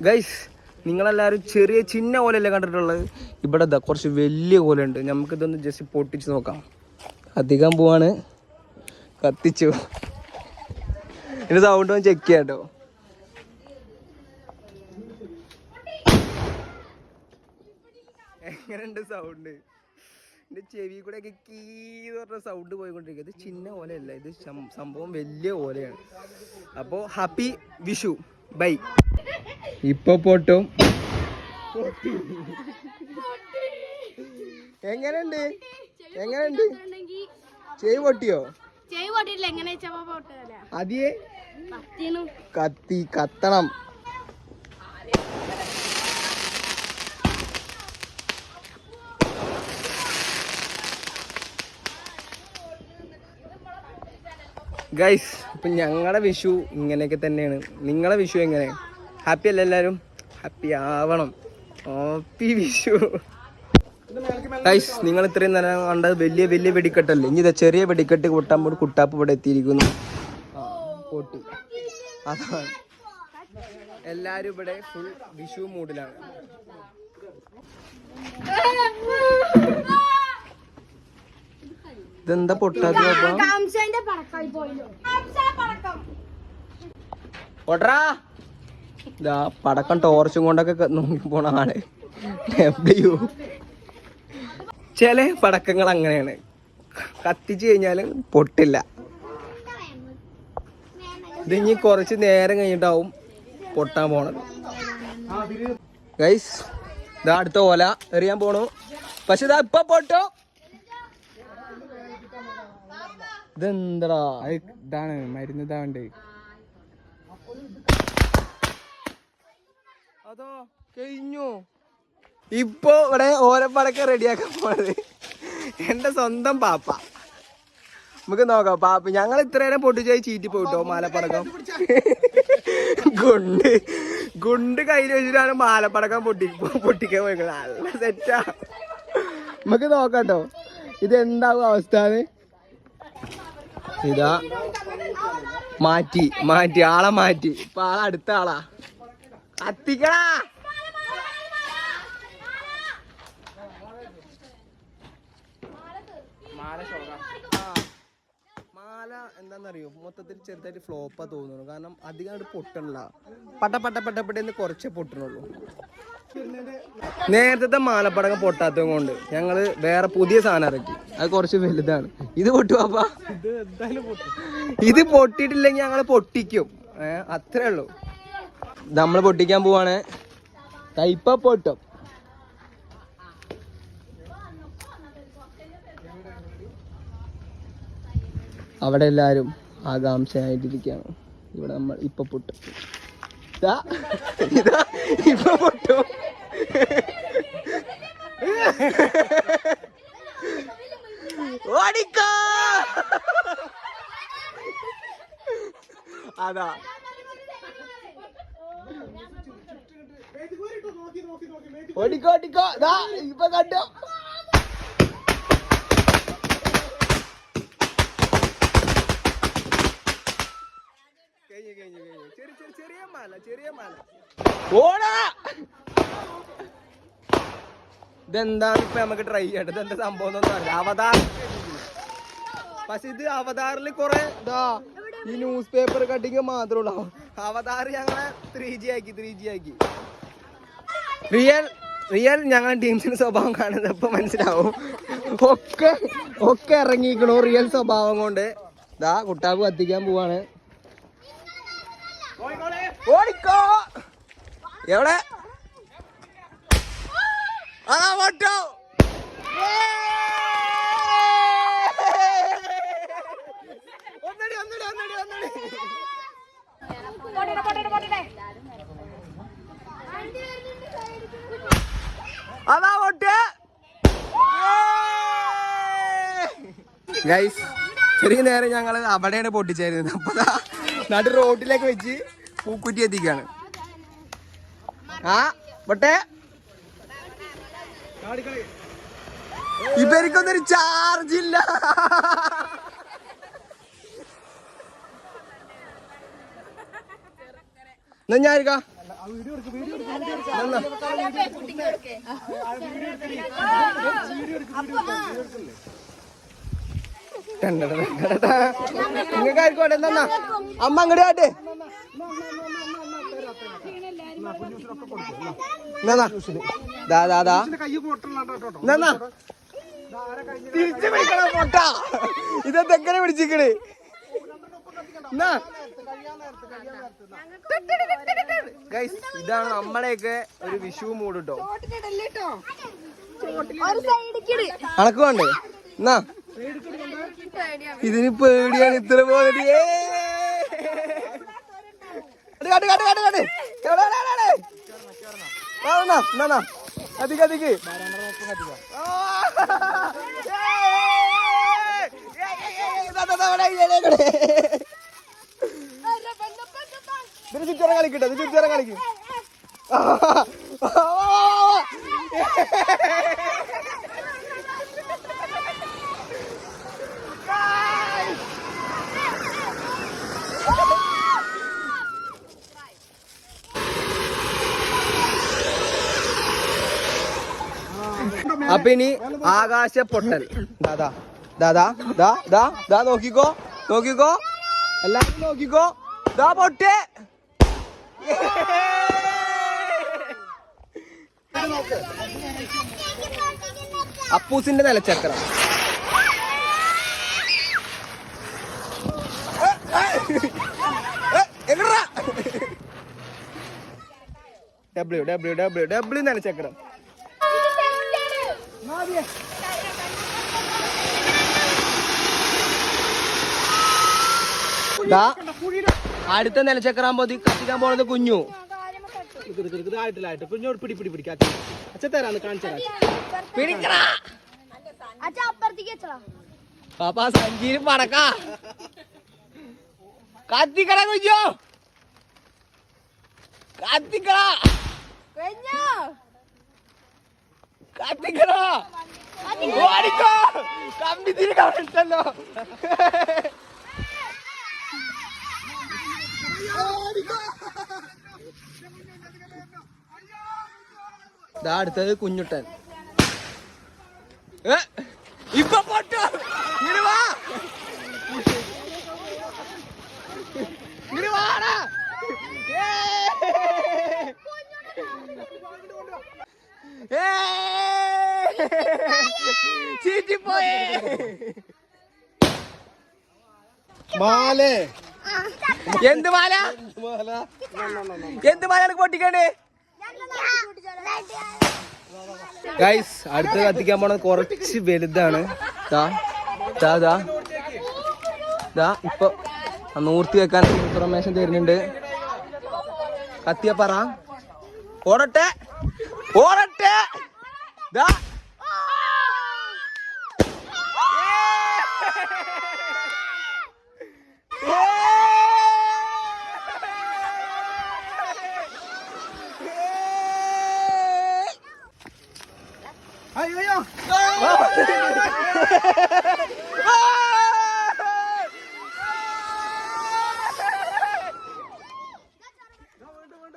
Guys നിങ്ങളെല്ലാവരും ചെറിയ ചിന്ന ഓലയല്ലേ കണ്ടിട്ടുള്ളത്? ഇവിടെ കുറച്ച് വലിയ ഓലയുണ്ട്. നമുക്കിതൊന്ന് ജസ്റ്റ് പൊട്ടിച്ച് നോക്കാം. അധികം പോവാണ്. കത്തിച്ചു. ഇതിൻ്റെ സൗണ്ട് ഒന്ന് ചെക്ക് ചെയ്യാം കേട്ടോ. എങ്ങനെയുണ്ട് സൗണ്ട്? എൻ്റെ ചെവി കൂടെ ഒക്കെ കീന്ന് പറഞ്ഞ സൗണ്ട് പോയിക്കൊണ്ടിരിക്കുക. ഇത് ചിന്ന ഓലയല്ല, ഇത് സംഭവം വലിയ ഓലയാണ്. അപ്പോൾ ഹാപ്പി വിഷു. ബൈ. ഇപ്പൊ പൊട്ടും. എങ്ങനെയുണ്ട്? ചെവി പൊട്ടിയോ? അതിയെ കത്തി കത്തണം. ഗൈസ് ഇപ്പം ഞങ്ങളുടെ വിഷു ഇങ്ങനെയൊക്കെ തന്നെയാണ്. നിങ്ങളെ വിഷു എങ്ങനെ? ഹാപ്പി അല്ല എല്ലാവരും? ഹാപ്പി ആവണം. ഹാപ്പി വിഷു. ഗൈസ് നിങ്ങൾ ഇത്രയും നേരം കണ്ടത് വലിയ വലിയ വെടിക്കെട്ടല്ലേ. ഇനി ഇതാ ചെറിയ വെടിക്കെട്ട് കൂട്ടാമ്പോൾ കുട്ടാപ്പ് ഇവിടെ എത്തിയിരിക്കുന്നു. പൊട്ടി. അതാണ് എല്ലാവരും ഇവിടെ ഫുൾ വിഷു മൂഡിലാണ്. ഇതെന്താ പൊട്ടാത്ത? ഇതാ പടക്കം ടോർച്ചും കൊണ്ടൊക്കെ നോക്കി പോണ ആള്. ചില പടക്കങ്ങൾ അങ്ങനെയാണ്, കത്തിച്ചു കഴിഞ്ഞാൽ പൊട്ടില്ല. ഇതിനി കുറച്ച് നേരം കഴിഞ്ഞിട്ടാവും പൊട്ടാൻ പോണത്. ഗൈസ് ഇതാ അടുത്ത ഓല എറിയാൻ പോണു. പക്ഷെ ഇതാ ഇപ്പൊ പൊട്ടോ. ഇതെന്താ? ഇതാണ് മരുന്ന്. ഇതാണ്ട് അതോ കഴിഞ്ഞു. ഇപ്പൊ ഇവിടെ ഓലപ്പടക്കം റെഡിയാക്കാൻ പോണത് എന്റെ സ്വന്തം പാപ്പ. നമുക്ക് നോക്കാം പാപ്പ. ഞങ്ങൾ ഇത്ര നേരം പൊട്ടിച്ചായി ചീറ്റി പോയിട്ടോ മാലപ്പടക്കം. ഗുണ്ട് കയ്യിൽ വെച്ചിട്ടാണ് മാലപ്പടക്കം പൊട്ടിക്കാൻ പോയിക്കുന്നത്. നല്ല സെറ്റാ. നമുക്ക് നോക്കാട്ടോ ഇതെന്താവും അവസ്ഥ. ഇതാ മാറ്റി ആളെ മാറ്റി. ഇപ്പൊ ആളെ അടുത്ത ആളാ. കത്തിക്കടാ. മാല എന്താന്നറിയോ, മൊത്തത്തിൽ ചെറുതായിട്ട് ഫ്ലോപ്പാ തോന്നുന്നു. കാരണം അധികം പൊട്ടണില്ല. പട്ടപ്പെന്ന് കുറച്ചേ പൊട്ടണുള്ളൂ. നേരത്തെ മാലപ്പടക്കം പൊട്ടാത്തത് കൊണ്ട് ഞങ്ങള് വേറെ പുതിയ സാധനം ഇറക്കി. അത് കുറച്ച് വലുതാണ്. ഇത് പൊട്ടുവാപ്പാ. ഇത് പൊട്ടിയിട്ടില്ലെങ്കിൽ ഞങ്ങള് പൊട്ടിക്കും. അത്രേ ഉള്ളൂ. നമ്മള് പൊട്ടിക്കാൻ പോവാണ്. ഇപ്പൊ പൊട്ടും. അവിടെ എല്ലാരും ആകാംക്ഷയായിട്ടിരിക്കുകയാണ്. ഇവിടെ നമ്മൾ ഇപ്പൊ പൊട്ടും. ഇതാ ഇപ്പൊ പൊട്ടും. ഓടിക്കോ. അതാ ഓടിക്കോ. ഇപ്പൊ കണ്ടോ? ചെറിയ മാല. ഓടാ. ഇതെന്താണ് ഇപ്പൊ നമുക്ക് ട്രൈ ചെയ്യേണ്ടത്? ഇതെന്താ സംഭവം എന്നൊന്നും അറിയില്ല. അവതാർ. പക്ഷെ ഇത് അവതാറിൽ കുറെ ഈ ന്യൂസ് പേപ്പർ കട്ടിങ് മാത്രമേ ഉള്ളൂ. അവതാർ ഞങ്ങളെ 3G ആക്കി. റിയൽ ഞങ്ങളെ ടീംസിന്റെ സ്വഭാവം കാണുന്നത് ഇപ്പൊ മനസ്സിലാവും. ഒക്കെ ഇറങ്ങിക്കണു റിയൽ സ്വഭാവം കൊണ്ട്. ഇതാ കുട്ടാപ്പ് കത്തിക്കാൻ പോവാണ്. ഓടിക്കോ. എവിടെ? പൊട്ടോ. ഒന്നടി. അതാ പൊട്ട്. ഗൈസ് ചെറിയ നേരം ഞങ്ങൾ അവിടെയാണ് പൊട്ടിച്ചായിരുന്നത്. അപ്പൊ നാട്ടിൽ റോഡിലേക്ക് വെച്ച് പൂക്കുറ്റി എത്തിക്കാണ്. പൊട്ടെ. ഇവർക്കൊന്നൊരു ചാർജ് ഇല്ല. എന്നാ ഞാൻ നിങ്ങൾക്ക് ആയിക്കോട്ടെ എന്താ അമ്മ അങ്ങോട്ട് കാട്ടെ തിരിച്ചു പിടിക്കണം പൊട്ട ഇതെങ്ങനെ പിടിച്ചിക്കണ് ഗൈസ് ഇതാണ് നമ്മളെയൊക്കെ ഒരു വിഷു മൂഡ് കേട്ടോ അണക്ക് വേണ്ടേ എന്നാ ഇതിന് പേടിയാണ് ഇത്ര പോന്നിട്ട് ചുറ്റോറം കളിക്കട്ടെ ചുറ്റോറം കളിക്കും അപ്പൊ ഇനി ആകാശ പൊട്ടൽ ദാദാ ദാദാ ദാ ദാ ദാ നോക്കിക്കോ നോക്കിക്കോ എല്ലാരും നോക്കിക്കോ ദാ പൊട്ടേ അപ്പൂസിന്റെ നിലച്ചക്രം ഡബ്ല്യു ഡബ്ല്യു ഡബ്ല്യു ഡബ്ല്യു നിലച്ചക്രം അടുത്ത നിലച്ചക്രാകുമ്പോ കത്തിക്കാൻ പോണത് കുഞ്ഞു പാപ്പാ സഞ്ചിയിൽ പടക്ക കത്തിക്കട കുഞ്ഞു കത്തിക്കട കത്തിക്കട ഓടിക്കോ കമ്പി തിരി കണ്ടല്ലോ അടുത്തത് കുഞ്ഞുട്ടൻ ഇപ്പൊ പൊട്ടു ചീറ്റിപ്പോയേ മാലേ എന്ത് മാല എന്ത് മാല പൊട്ടിക്കണ്ടേ ഗൈസ് അടുത്ത് കത്തിക്കാൻ പോണത് കുറച്ച് വലുതാണ് ഇപ്പൊ നൂർത്തി വെക്കാൻ ഇൻഫർമേഷൻ തരുന്നുണ്ട് കത്തിയ പറ ഓടട്ടെ ഓടട്ടെ ദാ